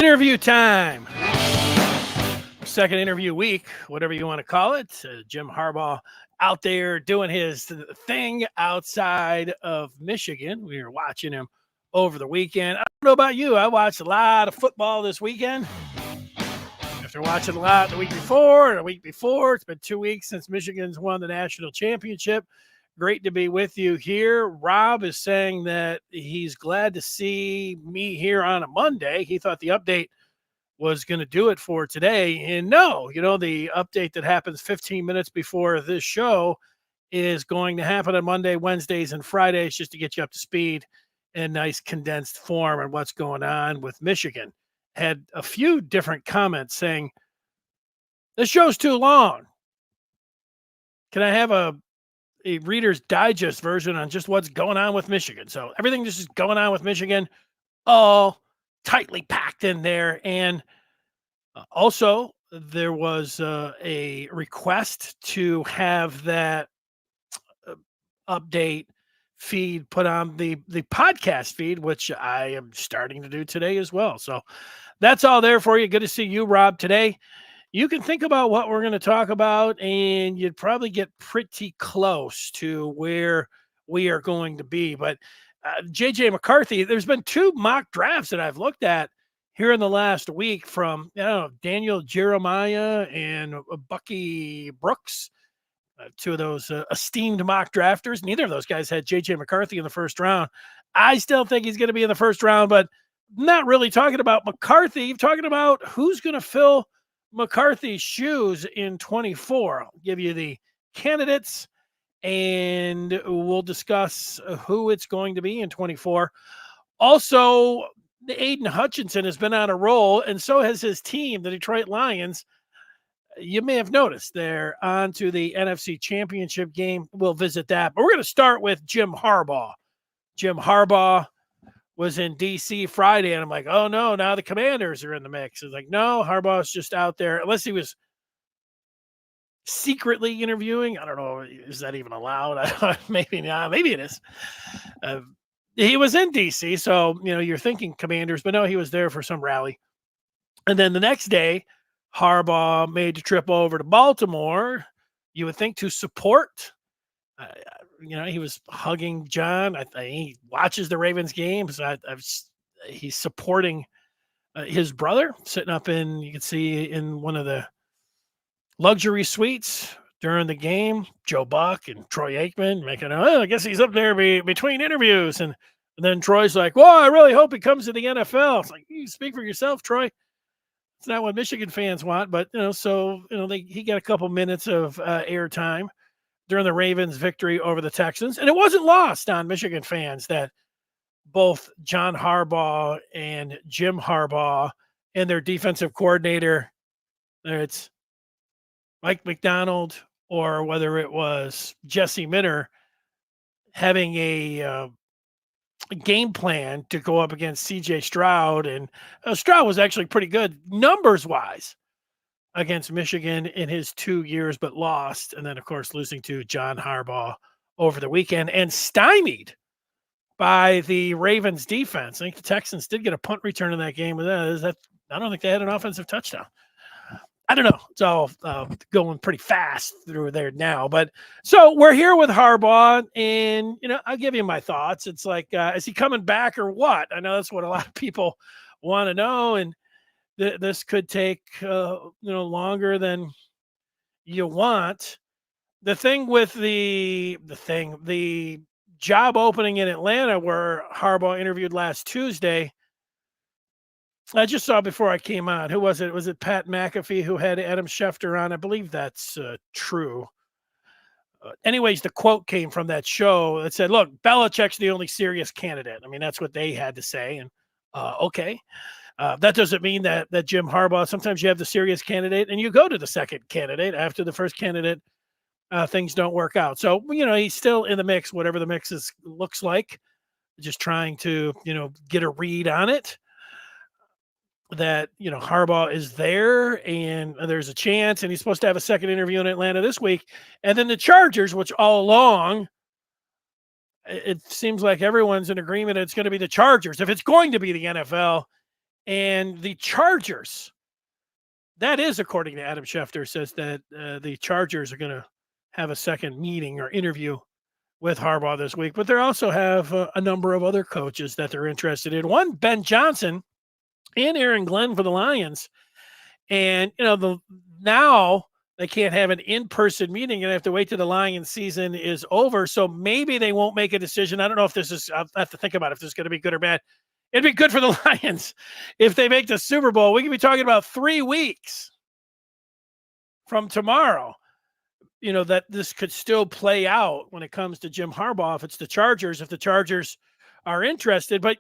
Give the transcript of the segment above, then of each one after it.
Interview time. Second interview week, whatever you want to call it. JIm Harbaugh out there doing his thing outside of Michigan. We were watching him over the weekend. I don't know about you. I watched a lot of football this weekend. After watching a lot the week before and a week before, it's been 2 weeks since Michigan's won the national championship. Great to be with you here. Rob is saying that he's glad to see me here on a Monday. He thought the update was going to do it for today. And no, the update that happens 15 minutes before this show is going to happen on Monday, Wednesdays, and Fridays just to get you up to speed in nice condensed form on what's going on with Michigan. Had a few different comments saying, this show's too long. Can I have a Reader's Digest version on just what's going on with Michigan? So everything just is going on with Michigan, all tightly packed in there. And also, there was a request to have that update feed put on the podcast feed, which I am starting to do today as well. So that's all there for you. Good to see you, Rob, today. You can think about what we're going to talk about, and you'd probably get pretty close to where we are going to be. But JJ McCarthy, there's been 2 mock drafts that I've looked at here in the last week from Daniel Jeremiah and Bucky Brooks, 2 of those esteemed mock drafters. Neither of those guys had JJ McCarthy in the first round. I still think he's going to be in the first round, but not really talking about McCarthy. Talking about who's going to fill McCarthy's shoes in 24. I'll give you the candidates, and we'll discuss who it's going to be in 24. Also, Aiden Hutchinson has been on a roll, and so has his team, the Detroit Lions. You may have noticed they're on to the NFC Championship game. We'll visit that. But we're going to start with JIm Harbaugh. JIm Harbaugh was in D.C. Friday, and I'm like, oh, no, now the Commanders are in the mix. It's like, no, Harbaugh's just out there. Unless he was secretly interviewing. I don't know. Is that even allowed? Maybe not. Maybe it is. He was in D.C., so, you're thinking Commanders, but no, he was there for some rally. And then the next day, Harbaugh made the trip over to Baltimore, you would think to support. He was hugging John. He watches the Ravens games. He's supporting his brother, sitting up you can see in one of the luxury suites during the game. Joe Buck and Troy Aikman making, I guess he's up there between interviews. And then Troy's like, well, I really hope he comes to the NFL. It's like, you speak for yourself, Troy. It's not what Michigan fans want, but, he got a couple minutes of airtime during the Ravens' victory over the Texans. And it wasn't lost on Michigan fans that both John Harbaugh and JIm Harbaugh and their defensive coordinator, whether it's Mike McDonald or whether it was Jesse Minter, having a game plan to go up against C.J. Stroud. And Stroud was actually pretty good numbers-wise against Michigan in his 2 years, but lost. And then, of course, losing to John Harbaugh over the weekend and stymied by the Ravens defense. I think the Texans did get a punt return in that game. But I don't think they had an offensive touchdown. I don't know. It's all going pretty fast through there now. But so we're here with Harbaugh, and, I'll give you my thoughts. It's like, is he coming back or what? I know that's what a lot of people want to know. And this could take, longer than you want. The thing with the job opening in Atlanta where Harbaugh interviewed last Tuesday, I just saw before I came on. Who was it? Was it Pat McAfee who had Adam Schefter on? I believe that's true. Anyways, the quote came from that show that said, look, Belichick's the only serious candidate. I mean, that's what they had to say. And okay. That doesn't mean that JIm Harbaugh, sometimes you have the serious candidate and you go to the second candidate after the first candidate, things don't work out. So, he's still in the mix, whatever the mix looks like, just trying to, get a read on it. That, Harbaugh is there and there's a chance, and he's supposed to have a second interview in Atlanta this week. And then the Chargers, which all along, it seems like everyone's in agreement it's going to be the Chargers. If it's going to be the NFL, And the Chargers, that is, according to Adam Schefter, says that the Chargers are going to have a second meeting or interview with Harbaugh this week. But they also have a number of other coaches that they're interested in. One, Ben Johnson and Aaron Glenn for the Lions. And, now they can't have an in-person meeting and have to wait till the Lions season is over. So maybe they won't make a decision. I don't know if this is, I'll have to think about if this is going to be good or bad. It'd be good for the Lions if they make the Super Bowl. We could be talking about 3 weeks from tomorrow, that this could still play out when it comes to Jim Harbaugh. If it's the Chargers, if the Chargers are interested, but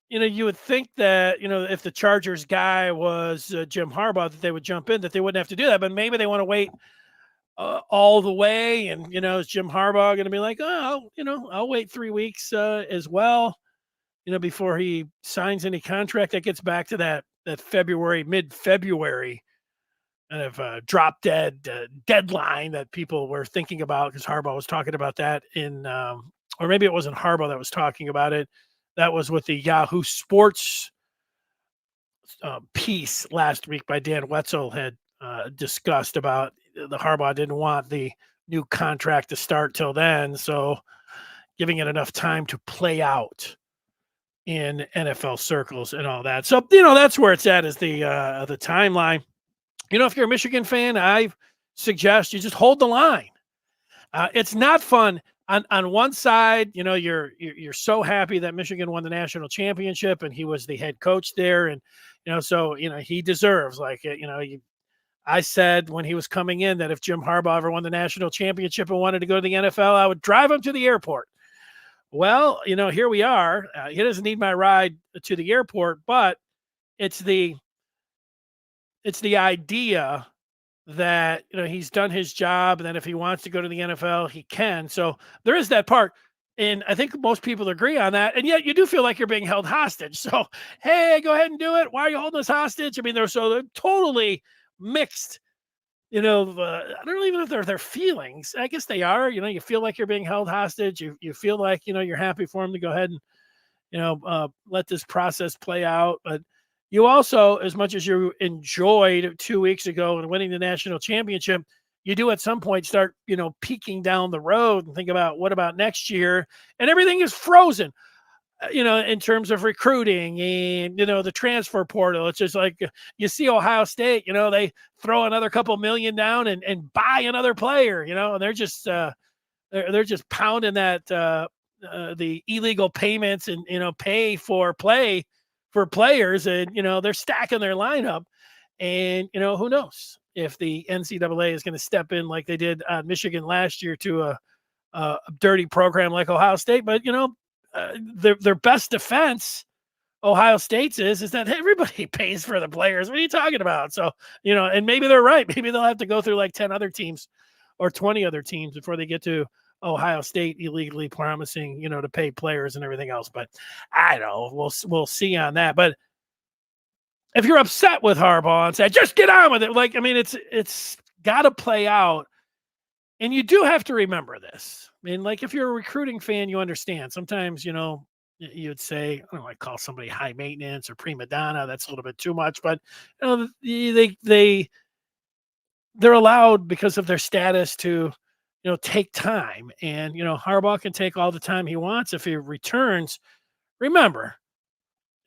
you would think that, if the Chargers guy was Jim Harbaugh, that they would jump in, that they wouldn't have to do that. But maybe they want to wait all the way. And, is Jim Harbaugh going to be like, oh, I'll wait 3 weeks as well, before he signs any contract? That gets back to that February, mid-February kind of drop dead deadline that people were thinking about, because Harbaugh was talking about that or maybe it wasn't Harbaugh that was talking about it. That was with the Yahoo Sports piece last week by Dan Wetzel had discussed about the Harbaugh didn't want the new contract to start till then, so giving it enough time to play out in NFL circles and all that. So, that's where it's at, is the timeline. If you're a Michigan fan, I suggest you just hold the line. It's not fun. On one side, you're so happy that Michigan won the national championship and he was the head coach there. And, so, he deserves, I said when he was coming in that if Jim Harbaugh ever won the national championship and wanted to go to the NFL, I would drive him to the airport. Well, here we are. He doesn't need my ride to the airport, but it's the idea that, he's done his job, and that if he wants to go to the NFL, he can. So there is that part. And I think most people agree on that. And yet you do feel like you're being held hostage. So, hey, go ahead and do it. Why are you holding us hostage? I mean, they're totally mixed, I don't even know if they're feelings. I guess they are. You feel like you're being held hostage. You feel like, you're happy for him to go ahead and, let this process play out. But you also, as much as you enjoyed 2 weeks ago and winning the national championship, you do at some point start, peeking down the road and think about what about next year, and everything is frozen, in terms of recruiting and, the transfer portal. It's just like you see Ohio State, they throw another couple million down and buy another player, and they're just pounding that, the illegal payments and, pay for play for players, and they're stacking their lineup. And who knows if the NCAA is going to step in like they did on Michigan last year to a dirty program like Ohio State. But their best defense, Ohio State's, is that everybody pays for the players. What are you talking about? So and maybe they're right. Maybe they'll have to go through like 10 other teams or 20 other teams before they get to Ohio State illegally promising, to pay players and everything else. But I don't know. We'll see on that. But if you're upset with Harbaugh and say, just get on with it. It's got to play out. And you do have to remember this. I mean, if you're a recruiting fan, you understand. Sometimes, you'd say, I don't want to call somebody high maintenance or prima donna. That's a little bit too much. But, they're allowed, because of their status, to take time. And, Harbaugh can take all the time he wants if he returns. Remember,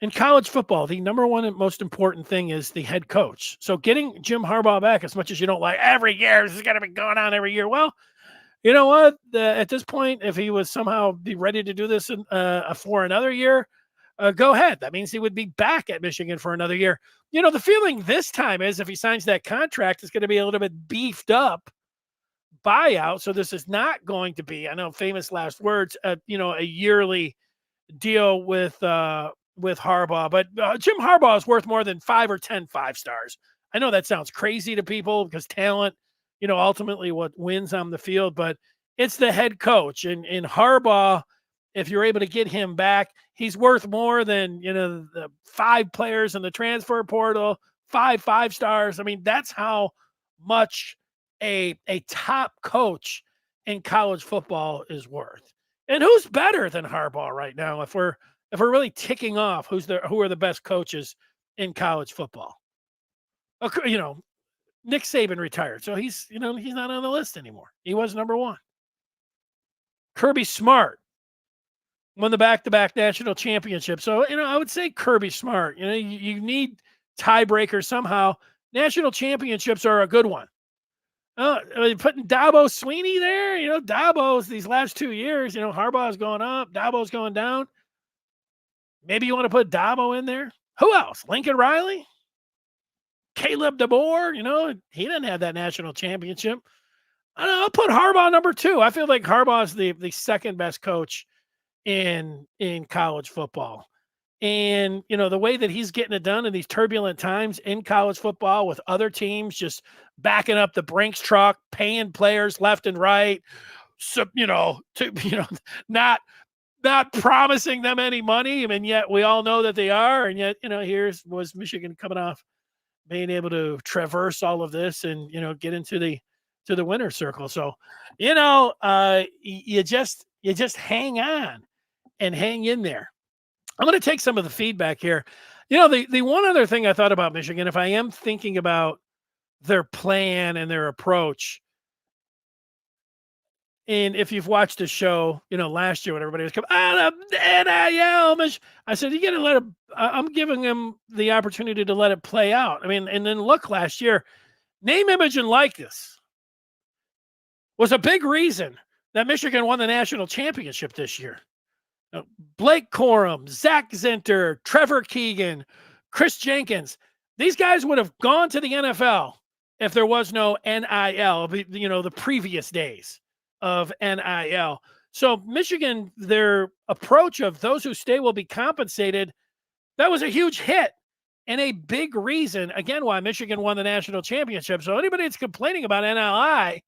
in college football, the number one and most important thing is the head coach. So getting Jim Harbaugh back, as much as you don't like every year, this is going to be going on every year. Well, you know what? At this point, if he was somehow be ready to do this for another year, go ahead. That means he would be back at Michigan for another year. The feeling this time is if he signs that contract, it's going to be a little bit beefed up buyout. So this is not going to be, I know, famous last words, a yearly deal with Harbaugh, but Jim Harbaugh is worth more than 5 or 10 5-stars. I know that sounds crazy to people because talent, ultimately what wins on the field, but it's the head coach. And Harbaugh, if you're able to get him back, he's worth more than, the 5 players in the transfer portal, 5 5-stars. I mean, that's how much a top coach in college football is worth. And who's better than Harbaugh right now? If we're if we're really ticking off who are the best coaches in college football. You know, Nick Saban retired, so he's not on the list anymore. He was number one. Kirby Smart won the back-to-back national championship. So, I would say Kirby Smart. You need tiebreakers somehow. National championships are a good one. Putting Dabo Sweeney there, Dabo's these last 2 years, Harbaugh's going up, Dabo's going down. Maybe you want to put Dabo in there. Who else? Lincoln Riley? Caleb DeBoer? He didn't have that national championship. I don't know, I'll put Harbaugh number 2. I feel like Harbaugh's the second best coach in college football. And, the way that he's getting it done in these turbulent times in college football with other teams just backing up the Brinks truck, paying players left and right, so, not promising them any money. I mean, yet we all know that they are. And yet, was Michigan coming off being able to traverse all of this and, get into the winner's circle. So, you just hang on and hang in there. I'm going to take some of the feedback here. The one other thing I thought about Michigan, if I am thinking about their plan and their approach, and if you've watched the show, last year when everybody was coming, the NIL, I said, you got to let it, I'm giving them the opportunity to let it play out. I mean, and then look, last year, name, image, and likeness was a big reason that Michigan won the national championship this year. Blake Corum, Zach Zinter, Trevor Keegan, Chris Jenkins. These guys would have gone to the NFL if there was no NIL, the previous days of NIL. So Michigan, their approach of those who stay will be compensated, that was a huge hit and a big reason, again, why Michigan won the national championship. So anybody that's complaining about NIL,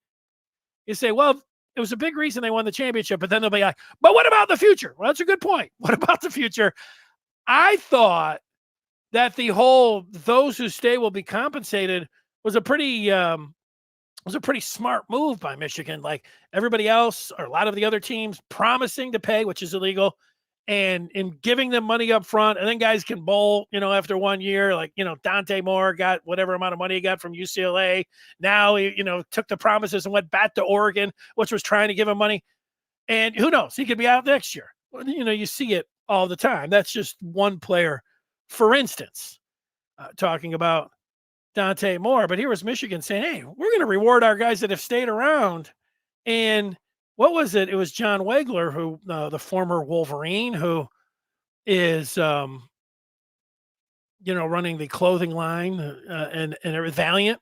you say, well, it was a big reason they won the championship, but then they'll be like, but what about the future? Well, that's a good point. What about the future? I thought that the whole those who stay will be compensated was a pretty smart move by Michigan. Like everybody else or a lot of the other teams promising to pay, which is illegal, and in giving them money up front, and then guys can bowl, after 1 year, like, Dante Moore got whatever amount of money he got from UCLA. Now he, took the promises and went back to Oregon, which was trying to give him money. And who knows, he could be out next year. You see it all the time. That's just one player, for instance, talking about Dante Moore. But here was Michigan saying, hey, we're going to reward our guys that have stayed around. And what was it? It was John Wegler, who the former Wolverine, who is, running the clothing line and Valiant.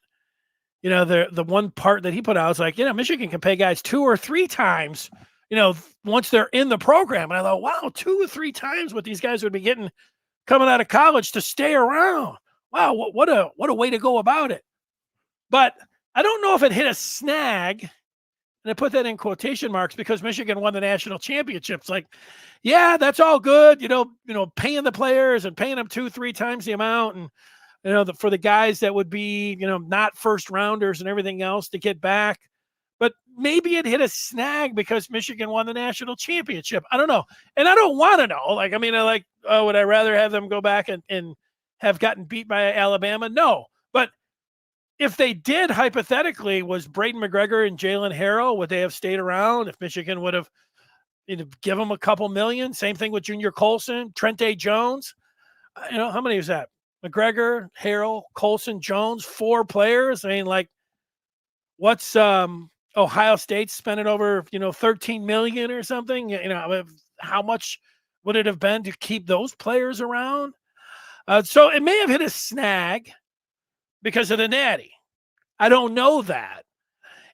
The one part that he put out was like, Michigan can pay guys 2 or 3 times, once they're in the program. And I thought, wow, 2 or 3 times what these guys would be getting coming out of college to stay around. Wow, what a way to go about it. But I don't know if it hit a snag. And I put that in quotation marks because Michigan won the national championships. Like, yeah, that's all good. Paying the players and paying them 2-3 times the amount. And, for the guys that would be, not first rounders and everything else to get back. But maybe it hit a snag because Michigan won the national championship. I don't know. And I don't want to know. Would I rather have them go back and have gotten beat by Alabama? No. But if they did, hypothetically, was Braden McGregor and Jalen Harrell, would they have stayed around if Michigan would have give them a couple million? Same thing with Junior Colson, Trente Jones. How many is that? McGregor, Harrell, Colson, Jones, 4 players. I mean, what's Ohio State spending over, 13 million or something? How much would it have been to keep those players around? So it may have hit a snag because of the natty. I don't know that.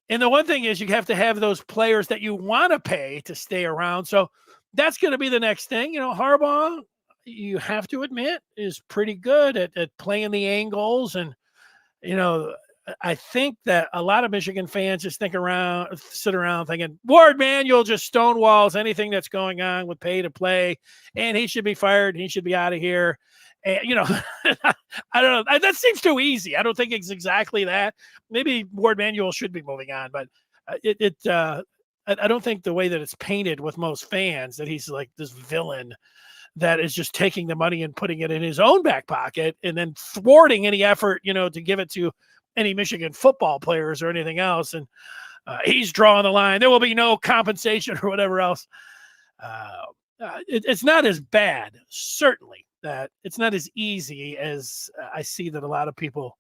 And the one thing is you have to have those players that you want to pay to stay around. So that's going to be the next thing. Harbaugh, you have to admit, is pretty good at playing the angles. And, I think that a lot of Michigan fans just sit around thinking, Ward Manuel just stonewalls anything that's going on with pay to play, and he should be fired. And he should be out of here. And, I don't know. That seems too easy. I don't think it's exactly that. Maybe Ward Manuel should be moving on, but I don't think the way that it's painted with most fans that he's like this villain that is just taking the money and putting it in his own back pocket and then thwarting any effort, to give it to any Michigan football players or anything else. And he's drawing the line. There will be no compensation or whatever else. It's not as bad, certainly, that it's not as easy as I see that a lot of people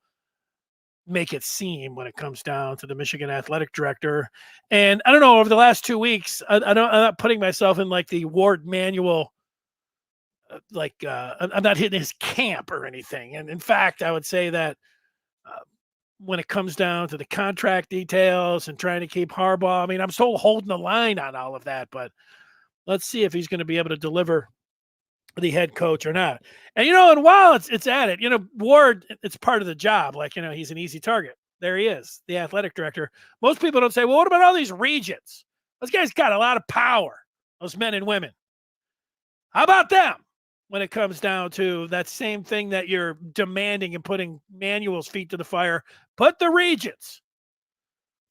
make it seem when it comes down to the Michigan athletic director. And I don't know, over the last 2 weeks, I'm not putting myself in like the Ward Manual, I'm not hitting his camp or anything. And in fact, I would say that when it comes down to the contract details and trying to keep Harbaugh, I mean, I'm still holding the line on all of that, but let's see if he's going to be able to deliver the head coach or not. And, and while it's at it, Ward, it's part of the job. Like, he's an easy target. There he is, the athletic director. Most people don't say, well, what about all these regents? Those guys got a lot of power, those men and women. How about them when it comes down to that same thing that you're demanding and putting Manuel's feet to the fire? Put the regents.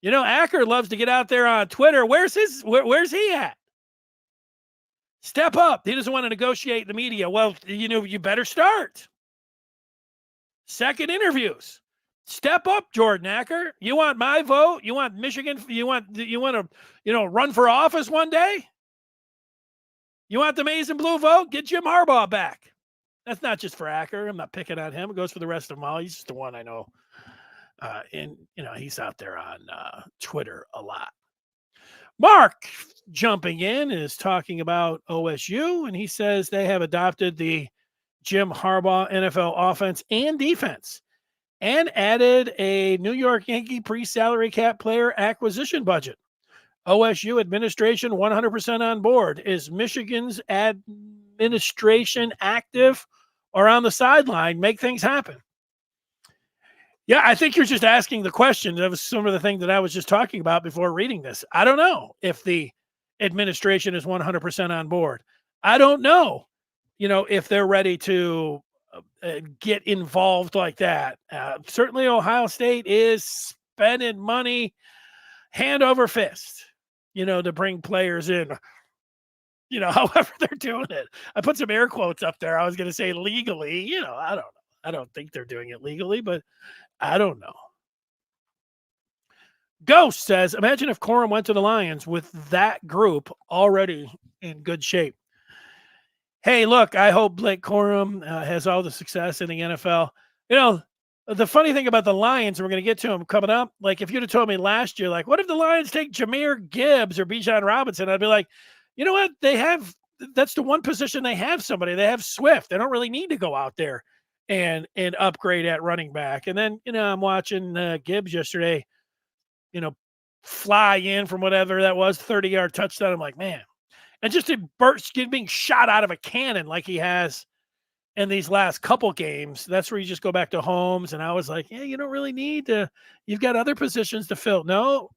Acker loves to get out there on Twitter. Where's he at? Step up. He doesn't want to negotiate the media. Well, you better start. Second interviews. Step up, Jordan Acker. You want my vote? You want Michigan? You want to, run for office one day? You want the maize and blue vote? Get JIm Harbaugh back. That's not just for Acker. I'm not picking on him. It goes for the rest of them all. He's just the one I know. And he's out there on Twitter a lot. Mark jumping in is talking about OSU, and he says they have adopted the JIm Harbaugh NFL offense and defense and added a New York Yankee pre-salary cap player acquisition budget. OSU administration 100% on board. Is Michigan's administration active or on the sideline? Make things happen. Yeah, I think you're just asking the question. That was some of the things that I was just talking about before reading this. I don't know if the administration is 100% on board. I don't know, if they're ready to get involved like that. Certainly Ohio State is spending money hand over fist, to bring players in, however they're doing it. I put some air quotes up there. I was going to say legally, I don't know. I don't think they're doing it legally, but I don't know. Ghost says, imagine if Corum went to the Lions with that group already in good shape. Hey, look, I hope Blake Corum has all the success in the NFL. The funny thing about the Lions, and we're going to get to them coming up, like if you'd have told me last year, like, what if the Lions take Jahmyr Gibbs or Bijan Robinson? I'd be like, you know what? That's the one position they have somebody. They have Swift. They don't really need to go out there and upgrade at running back. And then, I'm watching Gibbs yesterday, fly in from whatever that was, 30-yard touchdown. I'm like, man. And just a burst being shot out of a cannon like he has in these last couple games. That's where you just go back to Holmes. And I was like, yeah, you don't really need to. You've got other positions to fill. No,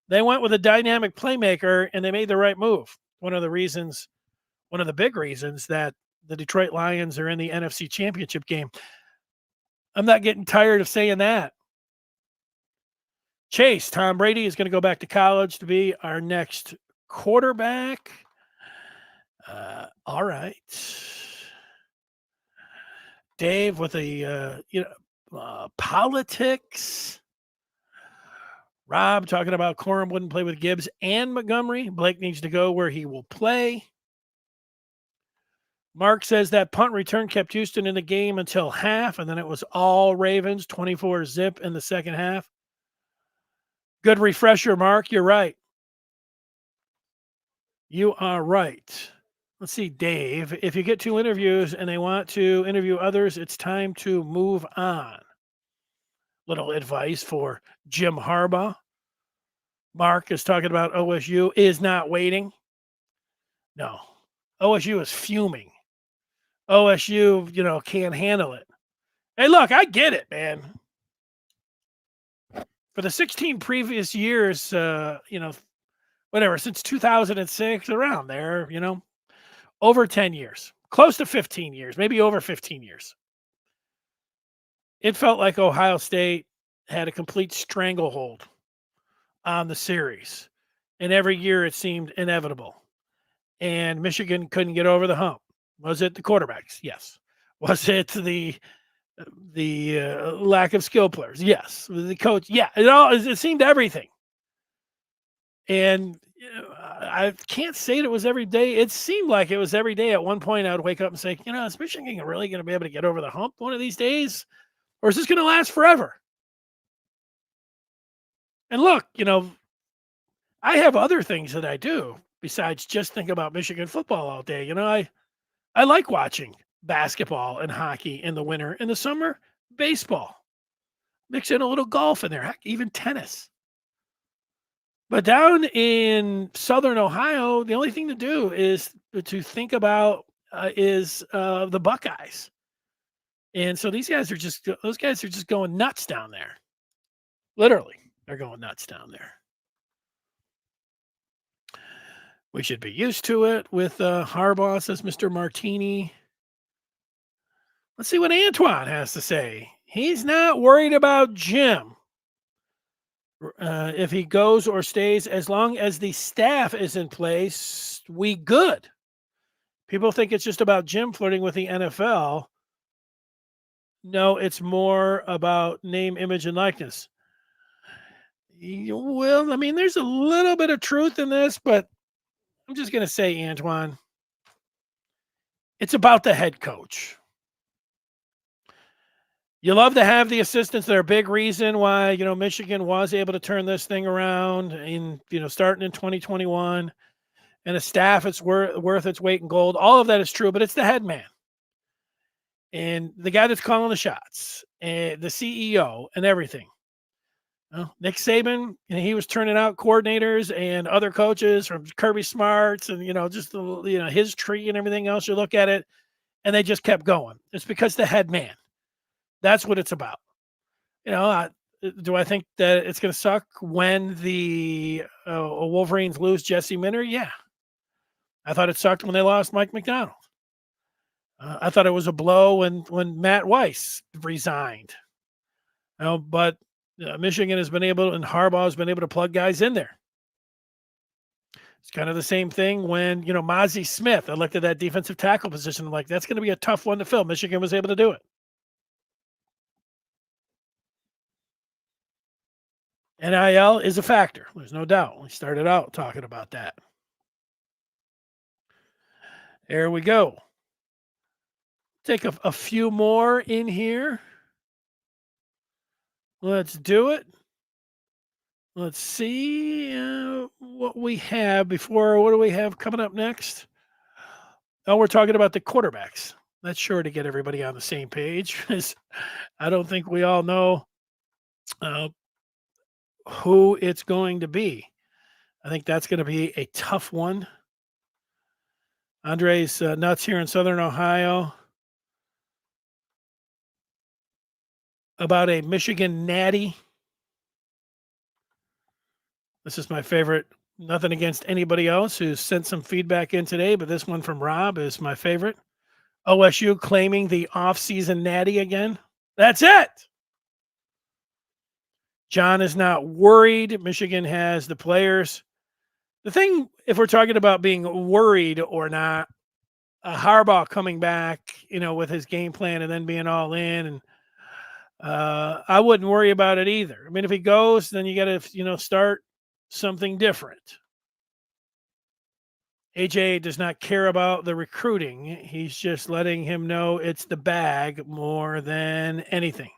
they went with a dynamic playmaker and they made the right move. One of the big reasons that the Detroit Lions are in the NFC Championship game. I'm not getting tired of saying that. Chase, Tom Brady is going to go back to college to be our next quarterback. All right. Dave with politics. Rob talking about Corum wouldn't play with Gibbs and Montgomery. Blake needs to go where he will play. Mark says that punt return kept Houston in the game until half, and then it was all Ravens, 24-zip in the second half. Good refresher, Mark. You're right. You are right. Let's see, Dave. If you get 2 interviews and they want to interview others, it's time to move on. Little advice for JIm Harbaugh. Mark is talking about OSU is not waiting. No. OSU is fuming. OSU, can't handle it. Hey, look, I get it, man. For the 16 previous years, whatever, since 2006, around there, over 10 years, close to 15 years, maybe over 15 years. It felt like Ohio State had a complete stranglehold on the series. And every year it seemed inevitable. And Michigan couldn't get over the hump. Was it the quarterbacks? Yes. Was it the lack of skill players? Yes. Was it the coach? Yeah. It seemed everything. And I can't say that it was every day. It seemed like it was every day. At one point, I would wake up and say, is Michigan really going to be able to get over the hump one of these days? Or is this going to last forever? And look, I have other things that I do besides just think about Michigan football all day. I like watching basketball and hockey in the winter. In the summer, baseball. Mix in a little golf in there, heck, even tennis. But down in Southern Ohio, the only thing to do is to think about is the Buckeyes. And so those guys are just going nuts down there. Literally, they're going nuts down there. We should be used to it with Harbaugh, says Mr. Martini. Let's see what Antoine has to say. He's not worried about Jim. If he goes or stays, as long as the staff is in place, we good. People think it's just about Jim flirting with the NFL. No, it's more about name, image, and likeness. Well, I mean, there's a little bit of truth in this, but I'm just going to say, Antoine, it's about the head coach. You love to have the assistants. They're a big reason why, Michigan was able to turn this thing around in, starting in 2021, and a staff it's worth its weight in gold. All of that is true, but it's the head man and the guy that's calling the shots and the CEO and everything. Nick Saban, he was turning out coordinators and other coaches from Kirby Smarts and, just his tree and everything else. You look at it and they just kept going. It's because the head man. That's what it's about. Do I think that it's going to suck when the Wolverines lose Jesse Minter? Yeah. I thought it sucked when they lost Mike McDonald. I thought it was a blow when Matt Weiss resigned. But Michigan has been able, and Harbaugh has been able to plug guys in there. It's kind of the same thing when, Mozzie Smith, I looked at that defensive tackle position. I'm like, that's going to be a tough one to fill. Michigan was able to do it. NIL is a factor. There's no doubt. We started out talking about that. There we go. Take a few more in here. Let's do it. Let's see what we have before. What do we have coming up next? Oh, we're talking about the quarterbacks. That's sure to get everybody on the same page. I don't think we all know who it's going to be. I think that's going to be a tough one. Andre's nuts here in Southern Ohio about a Michigan natty. This is my favorite. Nothing against anybody else who's sent some feedback in today, but this one from Rob is my favorite. OSU claiming the offseason natty again. That's it. John is not worried. Michigan has the players. The thing, if we're talking about being worried or not, Harbaugh coming back, with his game plan and then being all in, and I wouldn't worry about it either. I mean, if he goes, then you got to, start something different. AJ does not care about the recruiting. He's just letting him know it's the bag more than anything.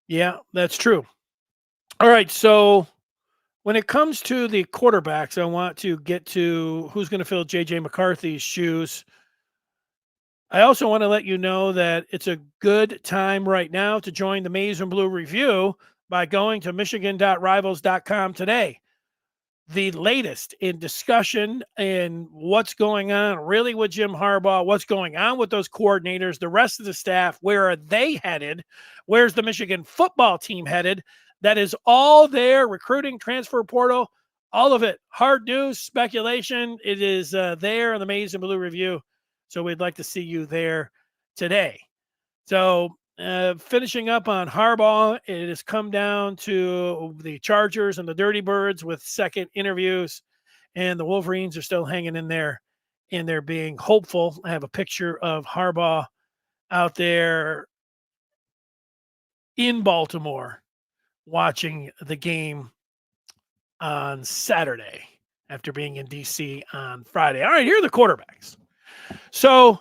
Yeah, that's true. All right, so when it comes to the quarterbacks, I want to get to who's going to fill JJ McCarthy's shoes. I also want to let you know that it's a good time right now to join the Maize and Blue Review by going to michigan.rivals.com today. The latest in discussion and what's going on really with Jim Harbaugh, what's going on with those coordinators, the rest of the staff, where are they headed? Where's the Michigan football team headed? That is all there. Recruiting, transfer portal, all of it. Hard news, speculation. It is there in the Maize and Blue Review. So we'd like to see you there today. So finishing up on Harbaugh, it has come down to the Chargers and the Dirty Birds with second interviews, and the Wolverines are still hanging in there and they're being hopeful. I have a picture of Harbaugh out there in Baltimore watching the game on Saturday after being in DC on Friday. All right, here are the quarterbacks. So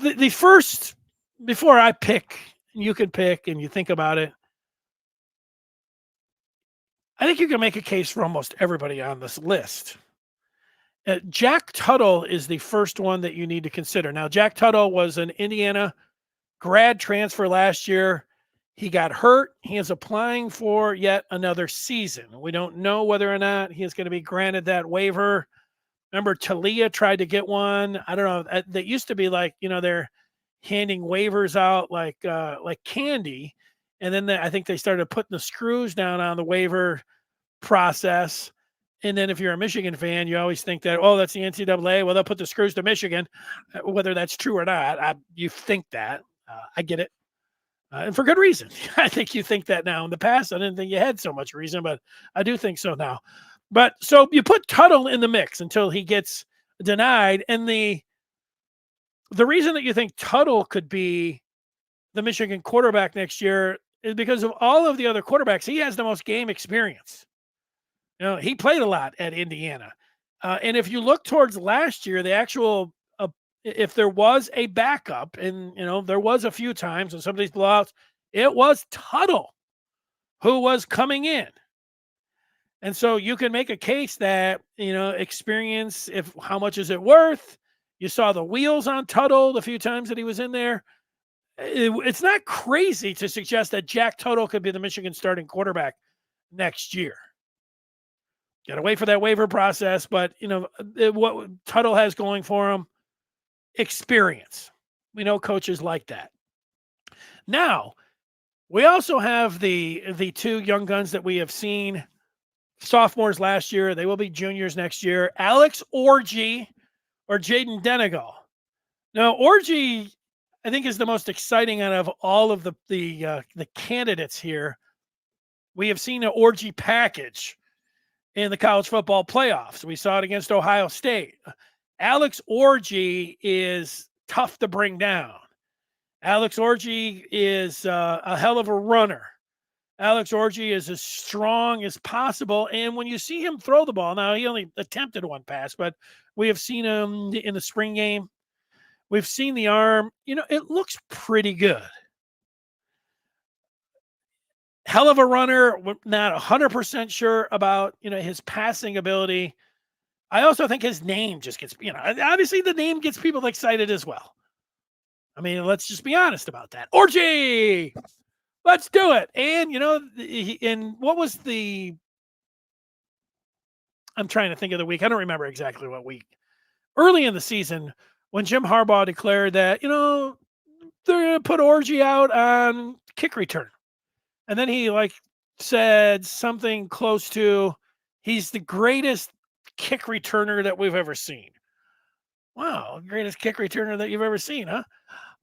the first, before I pick, you can pick and you think about it, I think you can make a case for almost everybody on this list. Jack Tuttle is the first one that you need to consider. Now, Jack Tuttle was an Indiana grad transfer last year. He got hurt. He is applying for yet another season. We don't know whether or not he is going to be granted that waiver. Remember, Talia tried to get one. I don't know. That used to be like, they're handing waivers out like candy. And then I think they started putting the screws down on the waiver process. And then if you're a Michigan fan, you always think that, that's the NCAA. Well, they'll put the screws to Michigan. Whether that's true or not, you think that. I get it. And for good reason. I think you think that now. In the past, I didn't think you had so much reason, but I do think so now. But so you put Tuttle in the mix until he gets denied. And the reason that you think Tuttle could be the Michigan quarterback next year is because of all of the other quarterbacks. He has the most game experience. He played a lot at Indiana. And if you look towards last year, the actual if there was a backup, and there was a few times in some of these blowouts, it was Tuttle who was coming in. And so you can make a case that, experience, how much is it worth? You saw the wheels on Tuttle the few times that he was in there. It's not crazy to suggest that Jack Tuttle could be the Michigan starting quarterback next year. Got to wait for that waiver process, but what Tuttle has going for him, experience. We know coaches like that. Now, we also have the two young guns that we have seen, sophomores last year. They will be juniors next year. Alex Orji or Jaden Denegal. Now, Orji, I think, is the most exciting out of all of the candidates here. We have seen an Orji package in the college football playoffs. We saw it against Ohio State. Alex Orji is tough to bring down. Alex Orji is a hell of a runner. Alex Orji is as strong as possible. And when you see him throw the ball, now he only attempted one pass, but we have seen him in the spring game. We've seen the arm. It looks pretty good. Hell of a runner. We're not 100% sure about, his passing ability. I also think his name just gets, obviously the name gets people excited as well. I mean, let's just be honest about that. Orji, let's do it. And, and what was I'm trying to think of the week. I don't remember exactly what week. Early in the season, when JIm Harbaugh declared that, they're going to put Orji out on kick return. And then he said something close to, he's the greatest kick returner that we've ever seen. Wow, greatest kick returner that you've ever seen, huh?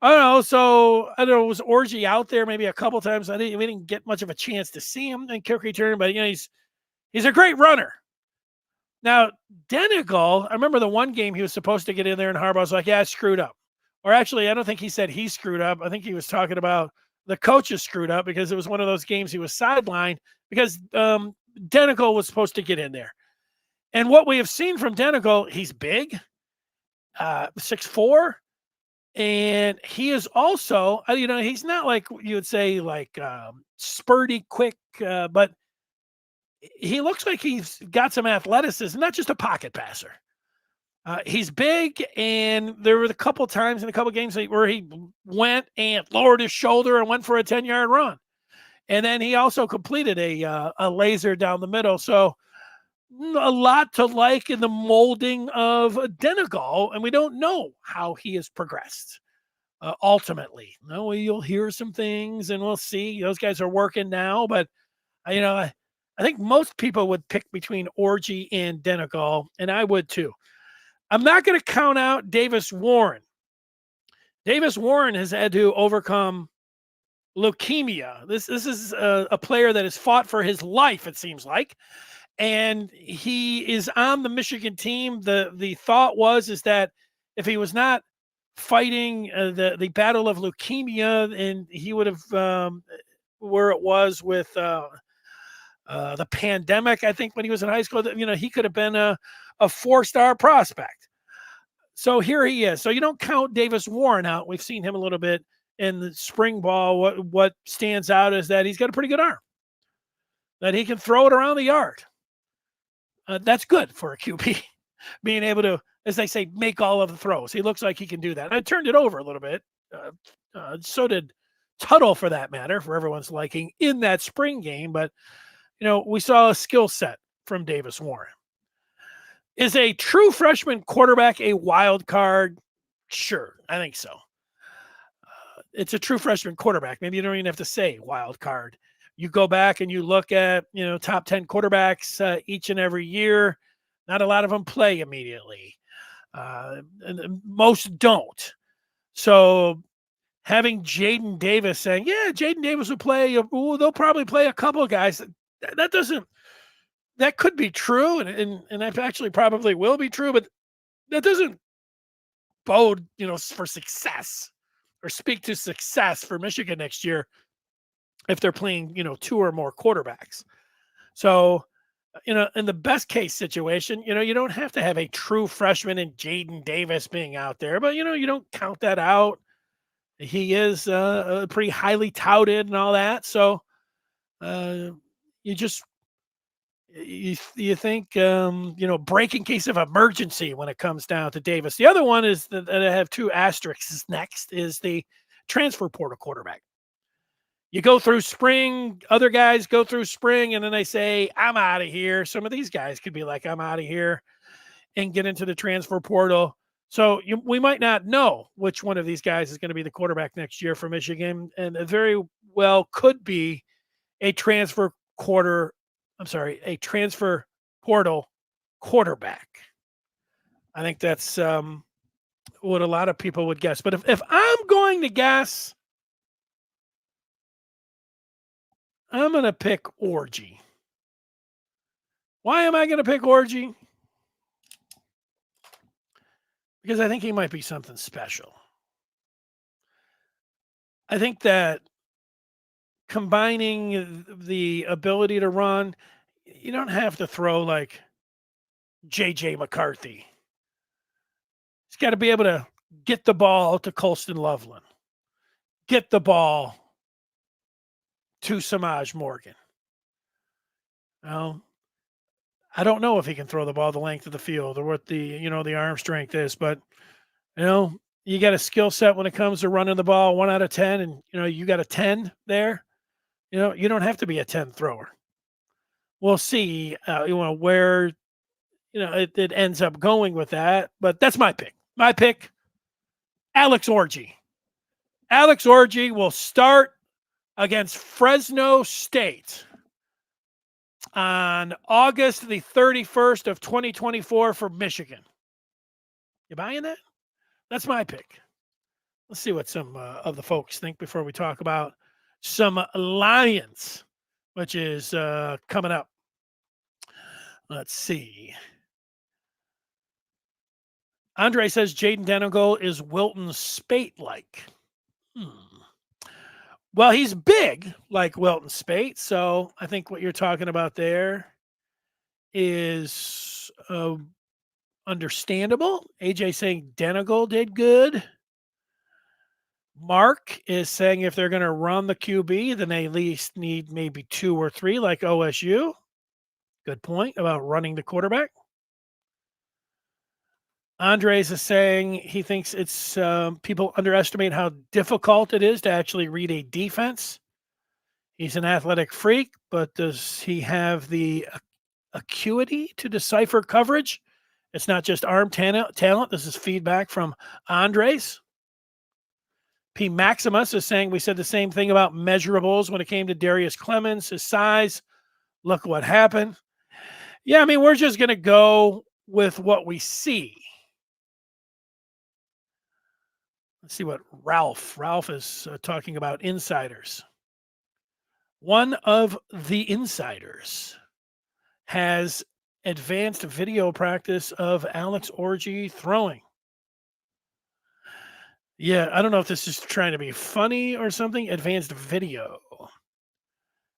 I don't know. So I don't know. Was Orji out there maybe a couple times? We didn't get much of a chance to see him in kick return, but he's a great runner. Now Denegal, I remember the one game he was supposed to get in there, and Harbaugh was like, "Yeah, I screwed up." Or actually, I don't think he said he screwed up. I think he was talking about the coaches screwed up because it was one of those games he was sidelined because Denegal was supposed to get in there. And what we have seen from Denegal, he's big, 6'4", and he is also, he's not like you would say spurty, quick, but he looks like he's got some athleticism, not just a pocket passer. He's big, and there were a couple times in a couple games where he went and lowered his shoulder and went for a 10-yard run. And then he also completed a laser down the middle. So a lot to like in the molding of Denegal, and we don't know how he has progressed ultimately. You'll hear some things, and we'll see. Those guys are working now, but I think most people would pick between Orji and Denegal, and I would too. I'm not going to count out Davis Warren. Davis Warren has had to overcome leukemia. This is a player that has fought for his life, it seems like. and he is on the Michigan team. The thought is that if he was not fighting the battle of leukemia, and he would have where it was with the pandemic, I think when he was in high school, he could have been a 4-star prospect. So here he is. So you don't count Davis Warren out. We've seen him a little bit in the spring ball. What stands out is that he's got a pretty good arm, that he can throw it around the yard. That's good for a QB, being able to, as they say, make all of the throws. He looks like he can do that. I turned it over a little bit. So did Tuttle, for that matter, for everyone's liking, in that spring game. But, we saw a skill set from Davis Warren. Is a true freshman quarterback a wild card? Sure, I think so. It's a true freshman quarterback. Maybe you don't even have to say wild card. You go back and you look at, top 10 quarterbacks each and every year. Not a lot of them play immediately. And most don't. So having Jaden Davis saying, yeah, Jaden Davis will play. They'll probably play a couple of guys. That could be true. And that actually probably will be true, but that doesn't bode, for success or speak to success for Michigan next year if they're playing, 2 or more quarterbacks. So, in the best case situation, you don't have to have a true freshman in Jaden Davis being out there, but, you don't count that out. He is pretty highly touted and all that. So you think, break in case of emergency when it comes down to Davis. The other one is that I have 2 asterisks next is the transfer portal quarterback. You go through spring, other guys go through spring, and then they say, I'm out of here. Some of these guys could be like, I'm out of here, and get into the transfer portal. So we might not know which one of these guys is going to be the quarterback next year for Michigan, and it very well could be a transfer portal quarterback. I think that's what a lot of people would guess. But if I'm going to guess, I'm going to pick Orgy. Why am I going to pick Orgy? Because I think he might be something special. I think that combining the ability to run, you don't have to throw like JJ McCarthy. He's got to be able to get the ball to Colston Loveland, get the ball to Samaj Morgan. Well, I don't know if he can throw the ball the length of the field or what the arm strength is, but you got a skill set when it comes to running the ball 1 out of 10, and you got a 10 there. You don't have to be a 10 thrower. We'll see where it ends up going with that, but that's my pick. My pick, Alex Orji. Alex Orji will start against Fresno State on August the 31st of 2024 for Michigan. You buying that? That's my pick. Let's see what some of the folks think before we talk about some Lions, which is coming up. Let's see. Andre says Jaden Denegal is Wilton Spate-like. Well, he's big like Wilton Spate, so I think what you're talking about there is understandable. AJ saying Denegal did good. Mark is saying if they're going to run the QB, then they at least need maybe 2 or 3 like OSU. Good point about running the quarterback. Andres is saying he thinks it's people underestimate how difficult it is to actually read a defense. He's an athletic freak, but does he have the acuity to decipher coverage? It's not just arm talent. This is feedback from Andres. P. Maximus is saying we said the same thing about measurables when it came to Darius Clemens, his size. Look what happened. Yeah, I mean, we're just going to go with what we see. Let's see what Ralph is talking about insiders. One of the insiders has advanced video practice of Alex Orgy throwing. Yeah, I don't know if this is trying to be funny or something. Advanced video.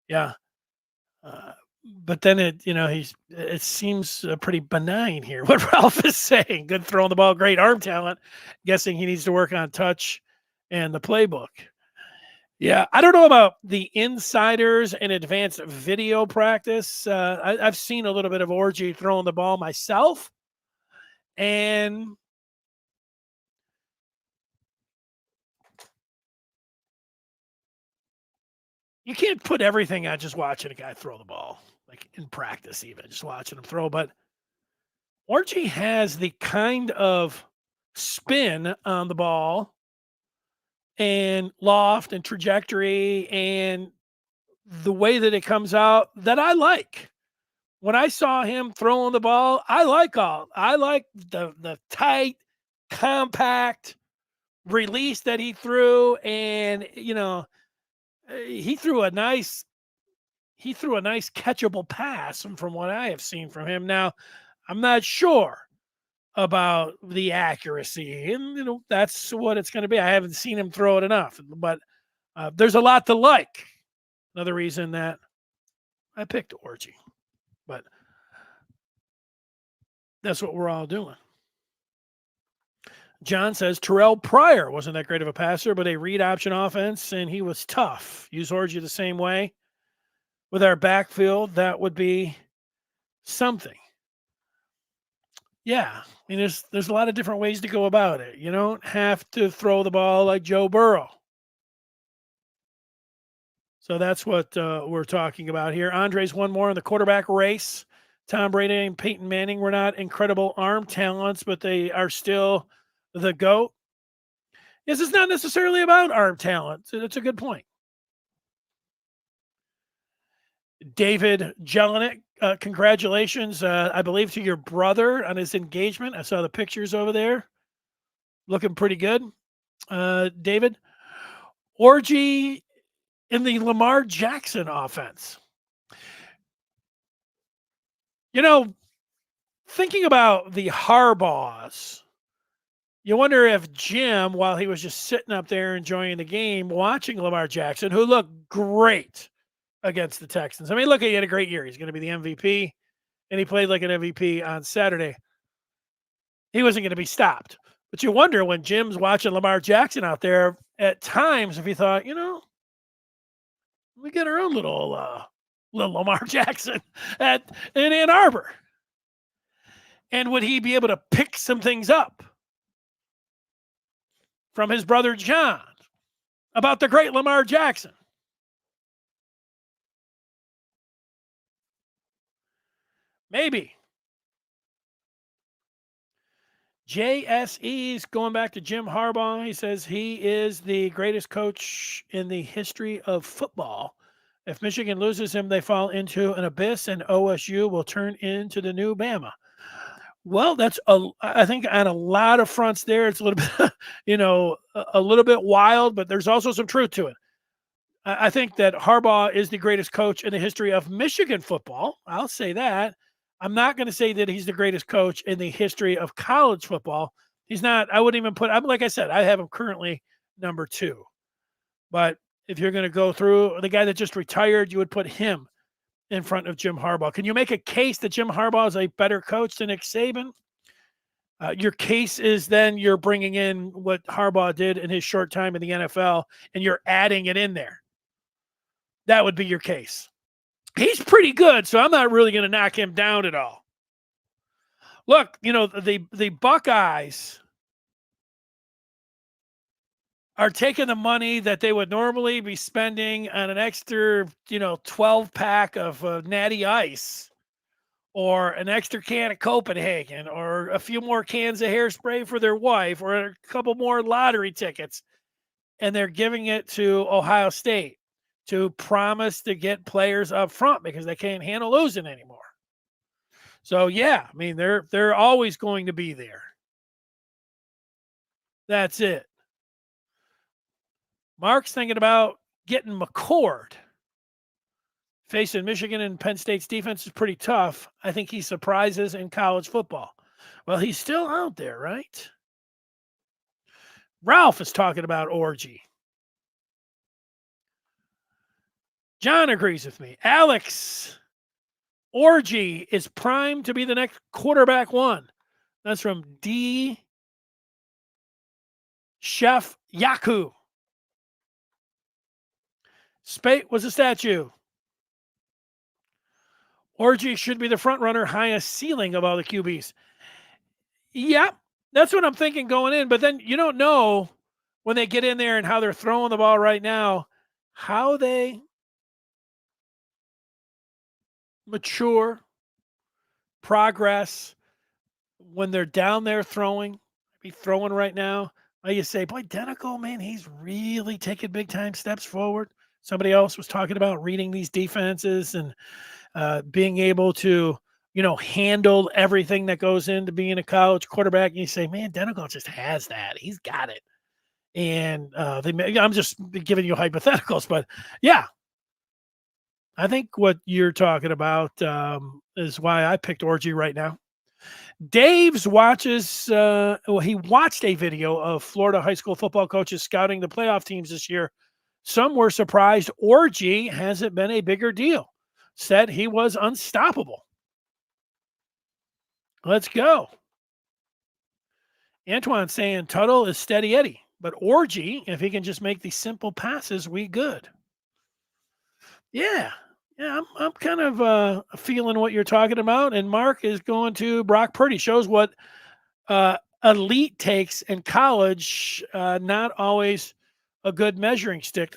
Yeah. Uh, but then it seems pretty benign here. What Ralph is saying, good throwing the ball, great arm talent. Guessing he needs to work on touch and the playbook. Yeah, I don't know about the insiders and advanced video practice. I've seen a little bit of Orgy throwing the ball myself, and you can't put everything on just watching a guy throw the ball, like in practice, even just watching him throw. But Orgy has the kind of spin on the ball and loft and trajectory and the way that it comes out that I like. When I saw him throwing the ball, I like the tight, compact release that he threw, and he threw a nice catchable pass from what I have seen from him. Now, I'm not sure about the accuracy, and that's what it's going to be. I haven't seen him throw it enough, but there's a lot to like. Another reason that I picked Orgy, but that's what we're all doing. John says Terrell Pryor wasn't that great of a passer, but a read option offense, and he was tough. Use Orgy the same way with our backfield. That would be something. Yeah, I mean, there's a lot of different ways to go about it. You don't have to throw the ball like Joe Burrow. So that's what we're talking about here. Andre's one more in the quarterback race. Tom Brady and Peyton Manning were not incredible arm talents, but they are still the GOAT. Yes, it's not necessarily about arm talent. So that's a good point. David Jelinek, congratulations, I believe, to your brother on his engagement. I saw the pictures over there. Looking pretty good. David, Orgy in the Lamar Jackson offense. Thinking about the Harbaughs, you wonder if Jim, while he was just sitting up there enjoying the game, watching Lamar Jackson, who looked great against the Texans. I mean, look, he had a great year. He's going to be the MVP, and he played like an MVP on Saturday. He wasn't going to be stopped. But you wonder when Jim's watching Lamar Jackson out there at times if he thought, we get our own little Lamar Jackson in Ann Arbor. And would he be able to pick some things up from his brother John about the great Lamar Jackson? Maybe. JSE's going back to Jim Harbaugh. He says he is the greatest coach in the history of football. If Michigan loses him, they fall into an abyss, and OSU will turn into the new Bama. Well, I think on a lot of fronts there, it's a little bit, a little bit wild, but there's also some truth to it. I think that Harbaugh is the greatest coach in the history of Michigan football. I'll say that. I'm not going to say that he's the greatest coach in the history of college football. He's not. I wouldn't even like I said, I have him currently number 2. But if you're going to go through the guy that just retired, you would put him in front of Jim Harbaugh. Can you make a case that Jim Harbaugh is a better coach than Nick Saban? Your case is then you're bringing in what Harbaugh did in his short time in the NFL, and you're adding it in there. That would be your case. He's pretty good, so I'm not really going to knock him down at all. Look, the Buckeyes are taking the money that they would normally be spending on an extra, 12-pack of Natty Ice or an extra can of Copenhagen or a few more cans of hairspray for their wife or a couple more lottery tickets, and they're giving it to Ohio State to promise to get players up front because they can't handle losing anymore. So, yeah, I mean, they're always going to be there. That's it. Mark's thinking about getting McCord. facing Michigan and Penn State's defense is pretty tough. I think he surprises in college football. Well, he's still out there, right? Ralph is talking about Orgy. John agrees with me. Alex, Orgy is primed to be the next quarterback one. That's from D. Chef Yaku. Spate was a statue. Orgy should be the front runner, highest ceiling of all the QBs. Yeah, that's what I'm thinking going in. But then you don't know when they get in there and how they're throwing the ball right now, how they mature, progress when they're down there throwing, be throwing right now. You say, boy, Denico, man, he's really taking big time steps forward. Somebody else was talking about reading these defenses and being able to, handle everything that goes into being a college quarterback. And you say, man, Denico just has that. He's got it. And I'm just giving you hypotheticals, but yeah, I think what you're talking about is why I picked Orgy right now. Dave's watches, he watched a video of Florida high school football coaches scouting the playoff teams this year. Some were surprised Orgy hasn't been a bigger deal. Said he was unstoppable. Let's go. Antoine saying Tuttle is steady Eddie, but Orgy, if he can just make these simple passes, we good. Yeah, I'm kind of feeling what you're talking about. And Mark is going to Brock Purdy. Shows what elite takes in college, not always a good measuring stick.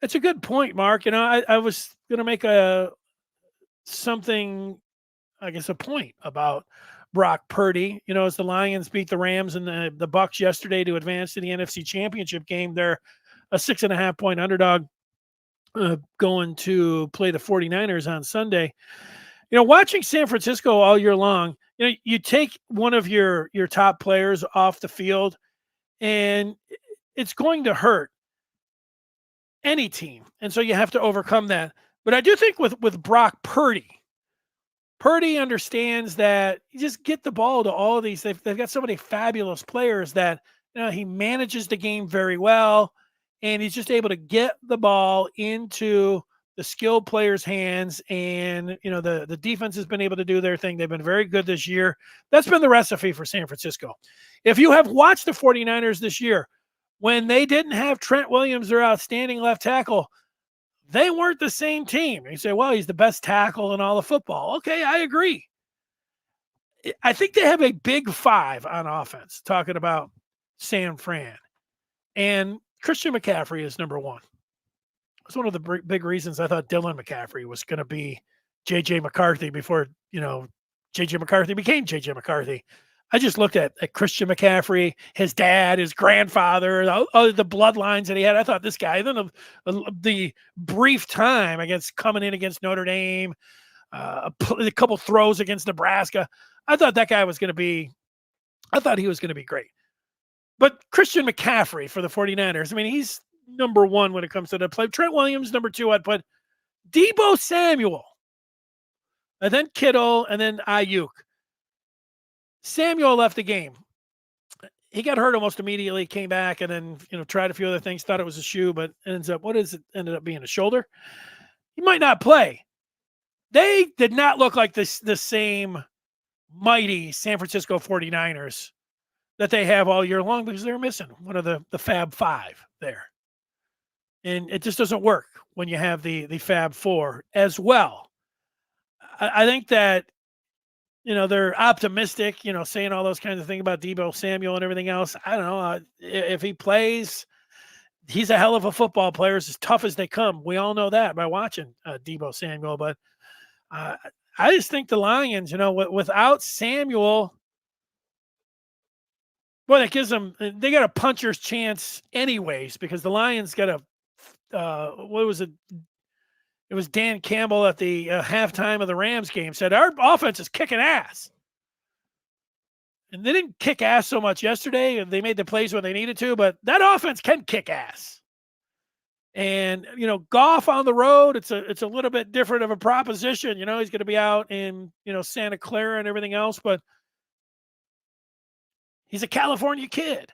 That's a good point, Mark. I was going to make a point about Brock Purdy. As the Lions beat the Rams and the Bucs yesterday to advance to the NFC Championship game, they're a 6.5-point underdog going to play the 49ers on Sunday. Watching San Francisco all year long, you take one of your top players off the field and it's going to hurt any team. And so you have to overcome that. But I do think with Brock Purdy understands that you just get the ball to all of these. They've got so many fabulous players that he manages the game very well, and he's just able to get the ball into the skilled players' hands. And the defense has been able to do their thing. They've been very good this year. That's been the recipe for San Francisco. If you have watched the 49ers this year, when they didn't have Trent Williams, their outstanding left tackle, they weren't the same team. You say, well, he's the best tackle in all of football. Okay, I agree. I think they have a big five on offense, talking about San Fran. And Christian McCaffrey is number one. It's one of the big reasons I thought Dylan McCaffrey was going to be JJ McCarthy before, JJ McCarthy became JJ McCarthy. I just looked at Christian McCaffrey, his dad, his grandfather, the bloodlines that he had. I thought this guy, then the brief time coming in against Notre Dame, a couple throws against Nebraska, I thought that guy was going to be, he was going to be great. But Christian McCaffrey for the 49ers, he's number one when it comes to the play. Trent Williams, number two, I'd put Deebo Samuel, and then Kittle, and then Ayuk. Samuel left the game. He got hurt almost immediately, came back, and then, tried a few other things, thought it was a shoe, but ended up being a shoulder. He might not play. They did not look like the same mighty San Francisco 49ers that they have all year long, because they're missing one of the Fab Five there. And it just doesn't work when you have the Fab Four as well. I think that, they're optimistic, saying all those kinds of things about Deebo Samuel and everything else. I don't know. If he plays, he's a hell of a football player. It's as tough as they come. We all know that by watching Deebo Samuel. But I just think the Lions, without Samuel, boy, that gives them, they got a puncher's chance anyways, because the Lions got what was it? It was Dan Campbell at the halftime of the Rams game said, our offense is kicking ass. And they didn't kick ass so much yesterday. They made the plays when they needed to, but that offense can kick ass. And golf on the road, it's a little bit different of a proposition. He's going to be out in Santa Clara and everything else, but he's a California kid.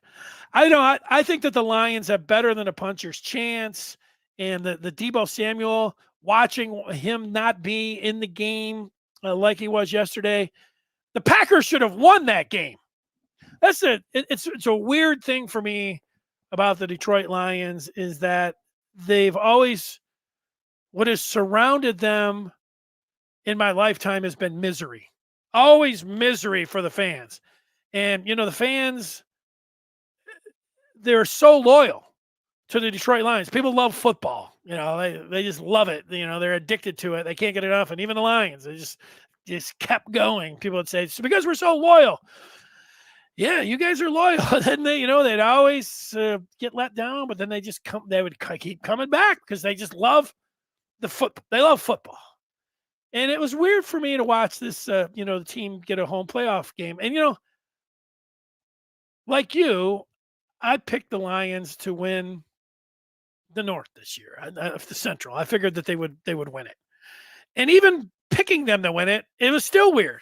I think that the Lions have better than a puncher's chance, and the Deebo Samuel, watching him not be in the game like he was yesterday, the Packers should have won that game. That's it. It's a weird thing for me about the Detroit Lions is that they've always, what has surrounded them in my lifetime has been misery. Always misery for the fans. And the fans, they're so loyal to the Detroit Lions. People love football. They just love it. They're addicted to it. They can't get enough. And even the Lions, they just kept going. People would say, it's because we're so loyal. Yeah, you guys are loyal. Then they'd always get let down, but then they would keep coming back because they just love the football. They love football. And it was weird for me to watch this, the team get a home playoff game. And, like you, I picked the Lions to win the North this year, the Central. I figured that they would win it. And even picking them to win it, it was still weird.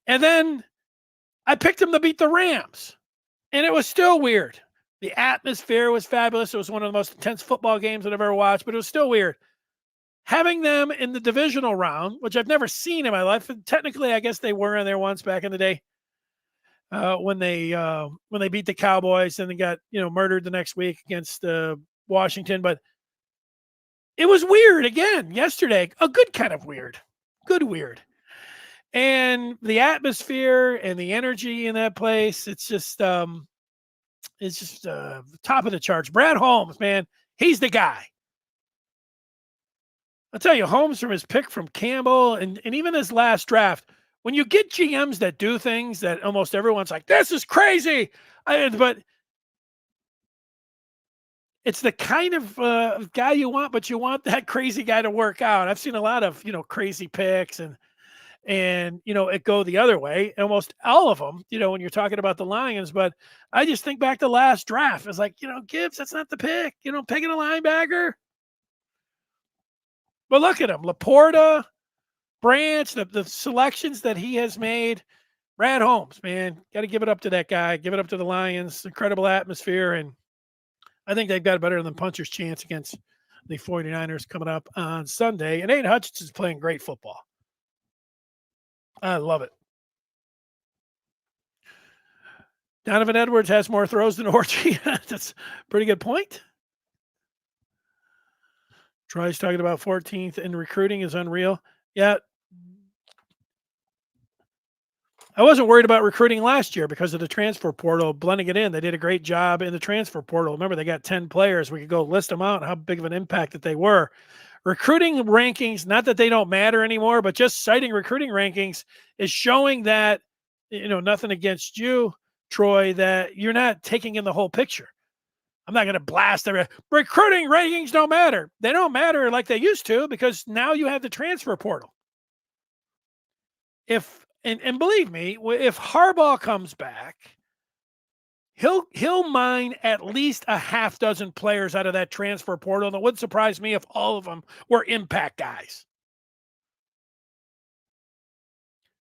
And then I picked them to beat the Rams, and it was still weird. The atmosphere was fabulous. It was one of the most intense football games that I've ever watched, but it was still weird. Having them in the divisional round, which I've never seen in my life, and technically I guess they were in there once back in the day when they beat the Cowboys and then got murdered the next week against Washington. But it was weird again yesterday, a good kind of weird, good weird. And the atmosphere and the energy in that place, it's just top of the charts. Brad Holmes, man, he's the guy. I'll tell you, Holmes, from his pick from Campbell and even his last draft, when you get GMs that do things that almost everyone's like, this is crazy. But it's the kind of guy you want, but you want that crazy guy to work out. I've seen a lot of, crazy picks and it go the other way, almost all of them, when you're talking about the Lions. But I just think back to last draft. It's like, Gibbs, that's not the pick, picking a linebacker. But look at him, Laporta, Branch, the selections that he has made. Brad Holmes, man, got to give it up to that guy. Give it up to the Lions. Incredible atmosphere. And I think they've got a better than puncher's chance against the 49ers coming up on Sunday. And Aiden Hutchinson's playing great football. I love it. Donovan Edwards has more throws than Orchie. That's a pretty good point. Troy's talking about 14th in recruiting is unreal. Yeah. I wasn't worried about recruiting last year because of the transfer portal, blending it in. They did a great job in the transfer portal. Remember, they got 10 players. We could go list them out and how big of an impact that they were. Recruiting rankings, not that they don't matter anymore, but just citing recruiting rankings is showing that, nothing against you, Troy, that you're not taking in the whole picture. I'm not going to blast every recruiting rankings don't matter. They don't matter like they used to because now you have the transfer portal. And believe me, if Harbaugh comes back, he'll mine at least a half dozen players out of that transfer portal. And it wouldn't surprise me if all of them were impact guys.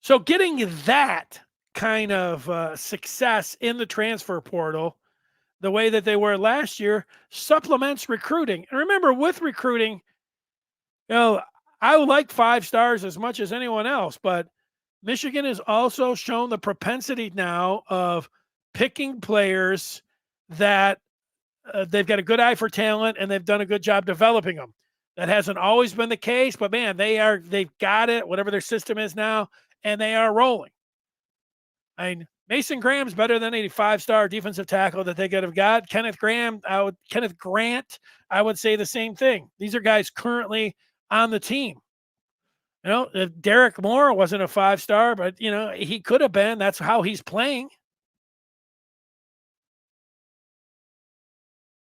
So getting that kind of success in the transfer portal, the way that they were last year, supplements recruiting. And remember, with recruiting, I would like 5 stars as much as anyone else, but Michigan has also shown the propensity now of picking players that they've got a good eye for talent and they've done a good job developing them. That hasn't always been the case, but man, they've got it, whatever their system is now, and they are rolling. I mean, Mason Graham's better than a 5-star defensive tackle that they could have got. Kenneth Grant, I would say the same thing. These are guys currently on the team. If Derek Moore wasn't a 5-star, but he could have been. That's how he's playing.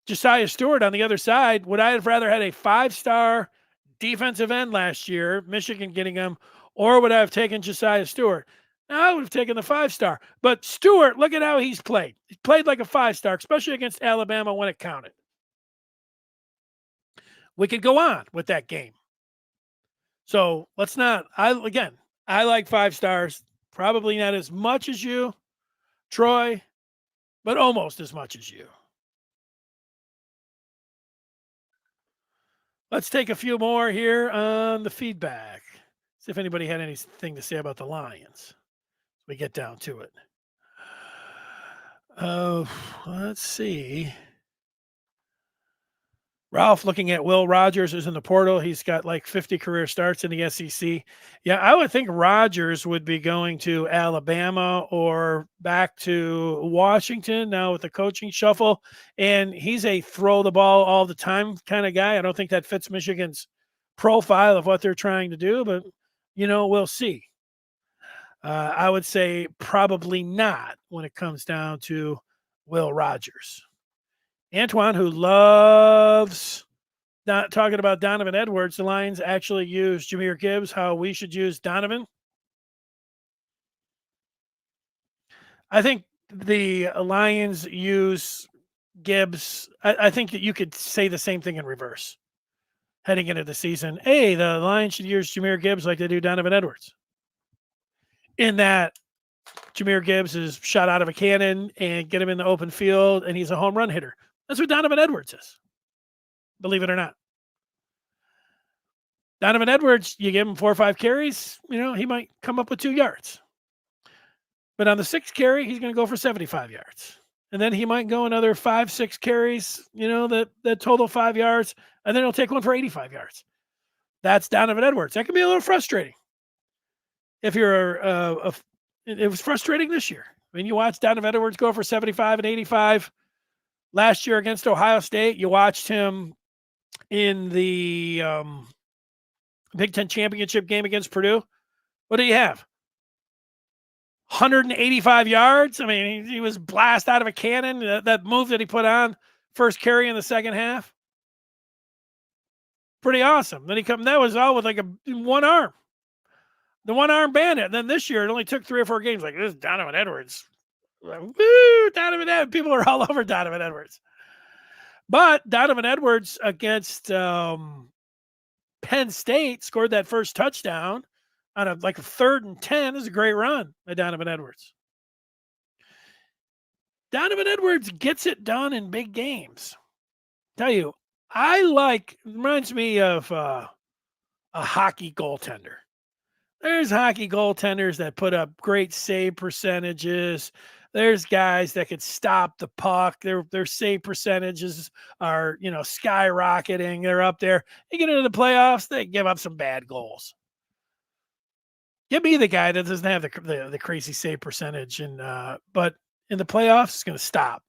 Josiah Stewart on the other side. Would I have rather had a 5-star defensive end last year, Michigan getting him, or would I have taken Josiah Stewart? No, I would have taken the 5-star. But Stewart, look at how he's played. He's played like a 5-star, especially against Alabama when it counted. we could go on with that game. So let's not. I like 5 stars. Probably not as much as you, Troy, but almost as much as you. Let's take a few more here on the feedback. See if anybody had anything to say about the Lions. We get down to it. Let's see. Ralph looking at Will Rogers is in the portal. He's got like 50 career starts in the SEC. Yeah, I would think Rogers would be going to Alabama or back to Washington now with the coaching shuffle. And he's a throw the ball all the time kind of guy. I don't think that fits Michigan's profile of what they're trying to do, but we'll see. I would say probably not when it comes down to Will Rogers. Antoine, who loves not talking about Donovan Edwards, the Lions actually use Jahmyr Gibbs, how we should use Donovan. I think the Lions use Gibbs. I think that you could say the same thing in reverse heading into the season. Hey, the Lions should use Jahmyr Gibbs like they do Donovan Edwards. In that Jahmyr Gibbs is shot out of a cannon and get him in the open field, and he's a home run hitter. That's what Donovan Edwards is, believe it or not. Donovan Edwards, you give him 4 or 5 carries, he might come up with 2 yards. But on the 6th carry, he's going to go for 75 yards. And then he might go another 5, 6 carries, that total 5 yards, and then he'll take one for 85 yards. That's Donovan Edwards. That can be a little frustrating. If you're it was frustrating this year. I mean, you watched Donovan Edwards go for 75 and 85 last year against Ohio State. You watched him in the Big Ten championship game against Purdue. What do you have? 185 yards. I mean, he was blasted out of a cannon. That move that he put on first carry in the second half. Pretty awesome. Then that was all with like one arm. The one-arm bandit. And then this year, it only took 3 or 4 games. Like, this is Donovan Edwards. Woo, Donovan Edwards. People are all over Donovan Edwards. But Donovan Edwards against Penn State scored that first touchdown on a 3rd and 10. This is a great run by Donovan Edwards. Donovan Edwards gets it done in big games. Tell you, reminds me of a hockey goaltender. There's hockey goaltenders that put up great save percentages. There's guys that could stop the puck. Their save percentages are, skyrocketing. They're up there. They get into the playoffs, they give up some bad goals. Give me the guy that doesn't have the crazy save percentage, but in the playoffs, it's going to stop.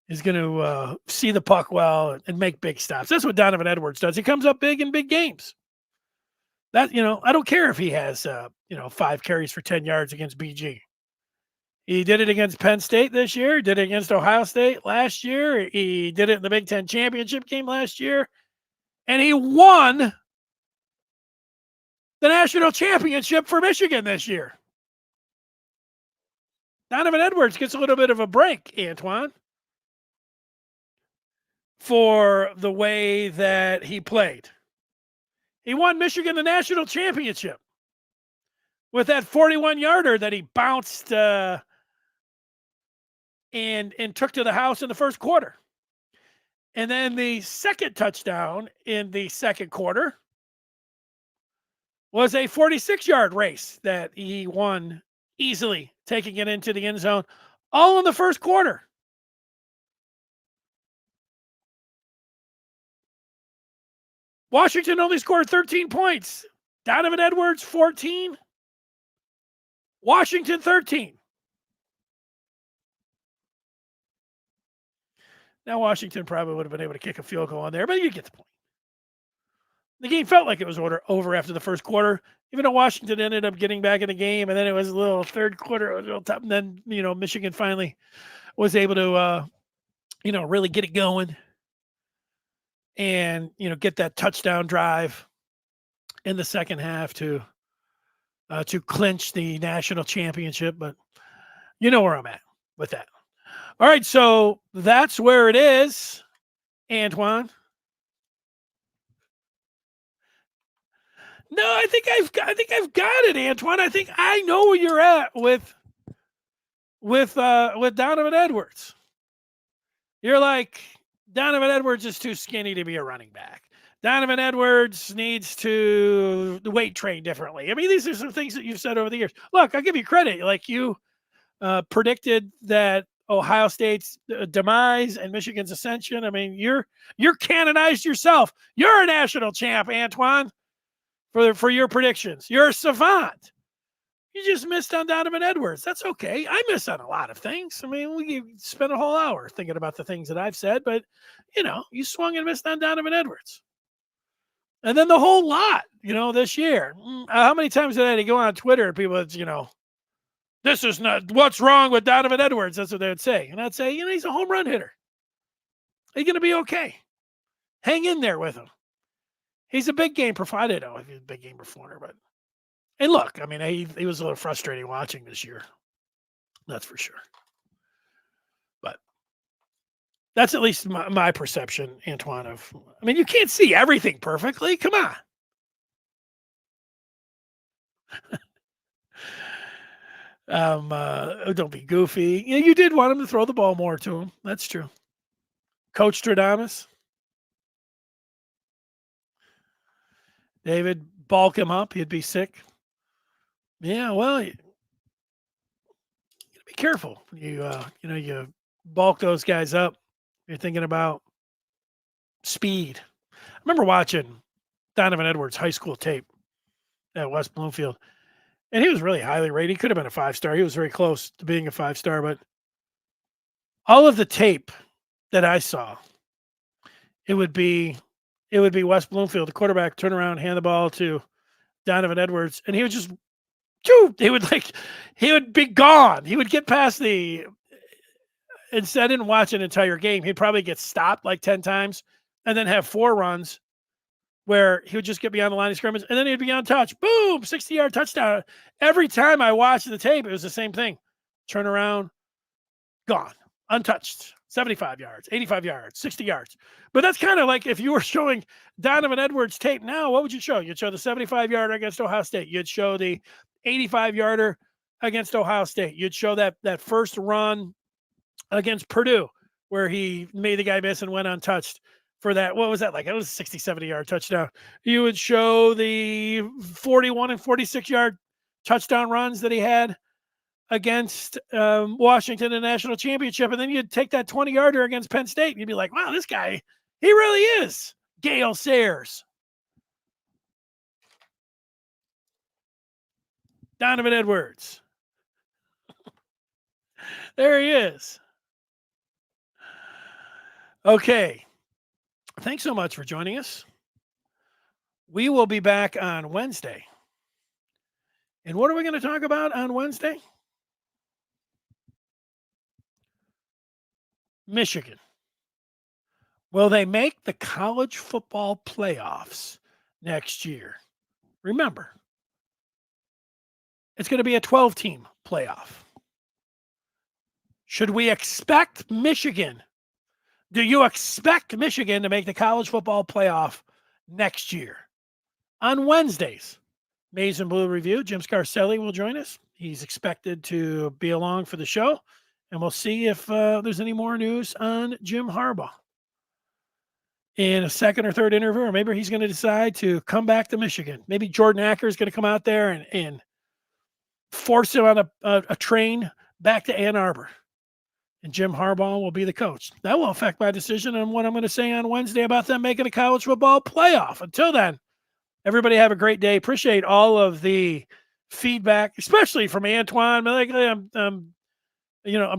He's going to see the puck well and make big stops. That's what Donovan Edwards does. He comes up big in big games. That, I don't care if he has, 5 carries for 10 yards against BG. He did it against Penn State this year. He did it against Ohio State last year. He did it in the Big Ten championship game last year. And he won the national championship for Michigan this year. Donovan Edwards gets a little bit of a break, Antoine, for the way that he played. He won Michigan the national championship with that 41-yarder that he bounced and took to the house in the first quarter. And then the second touchdown in the second quarter was a 46-yard race that he won easily, taking it into the end zone, all in the first quarter. Washington only scored 13 points. Donovan Edwards, 14. Washington, 13. Now, Washington probably would have been able to kick a field goal on there, but you get the point. The game felt like it was over after the first quarter, even though Washington ended up getting back in the game, and then it was a little third quarter, it was a little tough, and then, Michigan finally was able to, really get it going. And, get that touchdown drive in the second half to clinch the national championship. But you know where I'm at with that. All right, so that's where it is, Antoine. No, I think I've got it, Antoine. I think I know where you're at with Donovan Edwards. You're like, Donovan Edwards is too skinny to be a running back. Donovan Edwards needs to weight train differently. I mean, these are some things that you've said over the years. Look, I'll give you credit. Like you predicted that Ohio State's demise and Michigan's ascension. I mean, you're canonized yourself. You're a national champ, Antoine, for your predictions. You're a savant. You just missed on Donovan Edwards. That's okay. I miss on a lot of things. I mean, we spent a whole hour thinking about the things that I've said, but you swung and missed on Donovan Edwards. And then the whole lot, this year. How many times did I had to go on Twitter and people, this is not what's wrong with Donovan Edwards. That's what they would say. And I'd say, he's a home run hitter. He's going to be okay. Hang in there with him. He's a big game performer. I don't know if he's a big game performer, but. And look, I mean, he was a little frustrating watching this year. That's for sure. But that's at least my perception, Antoine, I mean, you can't see everything perfectly. Come on. Don't be goofy. You did want him to throw the ball more to him. That's true. Coach Stradamus. David, bulk him up. He'd be sick. Yeah, well, you gotta be careful. You bulk those guys up. You're thinking about speed. I remember watching Donovan Edwards' high school tape at West Bloomfield, and he was really highly rated. He could have been a 5-star. He was very close to being a 5-star, but all of the tape that I saw, it would be West Bloomfield, the quarterback, turn around, hand the ball to Donovan Edwards, and he would just he would be gone. He would get past instead, I didn't watch an entire game. He'd probably get stopped like 10 times and then have 4 runs where he would just get beyond the line of scrimmage and then he'd be on touch. Boom, 60-yard touchdown. Every time I watched the tape, it was the same thing. Turn around, gone, untouched. 75 yards, 85 yards, 60 yards. But that's kind of like if you were showing Donovan Edwards tape now, what would you show? You'd show the 75-yarder against Ohio State. You'd show the 85-yarder against Ohio State. You'd show that first run against Purdue where he made the guy miss and went untouched for that. What was that like? It was a 60, 70-yard touchdown. You would show the 41 and 46-yard touchdown runs that he had against Washington in the national championship. And then you'd take that 20-yarder against Penn State. And you'd be like, wow, this guy, he really is Gale Sayers. Donovan Edwards. There he is. Okay. Thanks so much for joining us. We will be back on Wednesday. And what are we going to talk about on Wednesday? Michigan. Will they make the college football playoffs next year? Remember, it's going to be a 12-team playoff. Should we expect Michigan? Do you expect Michigan to make the college football playoff next year? On Wednesdays, Maize and Blue Review, Jim Scarcelli will join us. He's expected to be along for the show, and we'll see if there's any more news on JIm Harbaugh in a second or third interview, or maybe he's going to decide to come back to Michigan. Maybe Jordan Acker is going to come out there and force him on a train back to Ann Arbor. And JIm Harbaugh will be the coach. That will affect my decision on what I'm going to say on Wednesday about them making a college football playoff. Until then, everybody have a great day. Appreciate all of the feedback, especially from Antoine. I'm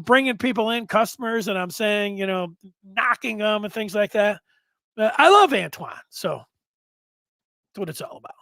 bringing people in, customers, and I'm saying, knocking them and things like that. I love Antoine. So that's what it's all about.